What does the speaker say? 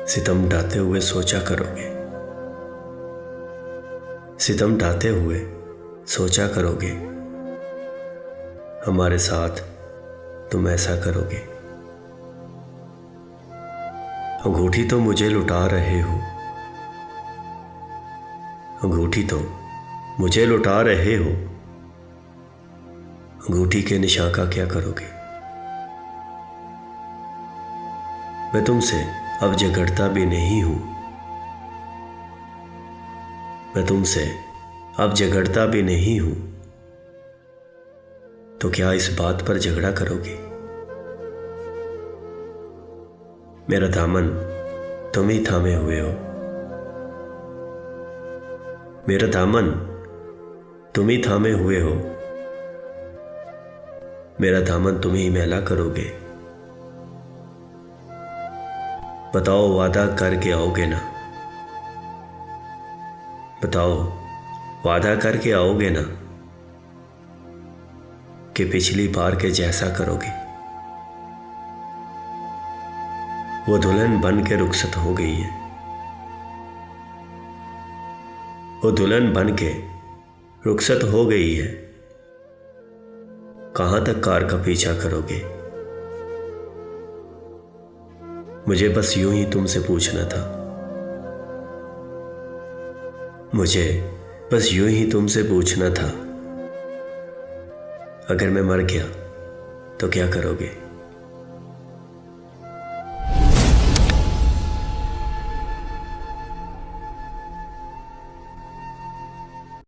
सितम ढाते हुए सोचा करोगे, सितम ढाते हुए सोचा करोगे, हमारे साथ तुम ऐसा करोगे। अंगूठी तो मुझे लुटा रहे हो, अंगूठी तो मुझे लुटा रहे हो, अंगूठी के निशान का क्या करोगे। मैं तुमसे अब झगड़ता भी नहीं हूं, मैं तुमसे अब झगड़ता भी नहीं हूं, तो क्या इस बात पर झगड़ा करोगे। मेरा दामन तुम ही थामे हुए हो, मेरा दामन तुम ही थामे हुए हो, मेरा दामन तुम ही मैला करोगे। बताओ वादा करके आओगे ना, बताओ वादा करके आओगे ना, कि पिछली बार के जैसा करोगे। वो दुल्हन बन के रुखसत हो गई है, वो दुल्हन बन के रुखसत हो गई है, कहां तक कार का पीछा करोगे। मुझे बस यूं ही तुमसे पूछना था, मुझे बस यूं ही तुमसे पूछना था, अगर मैं मर गया तो क्या करोगे।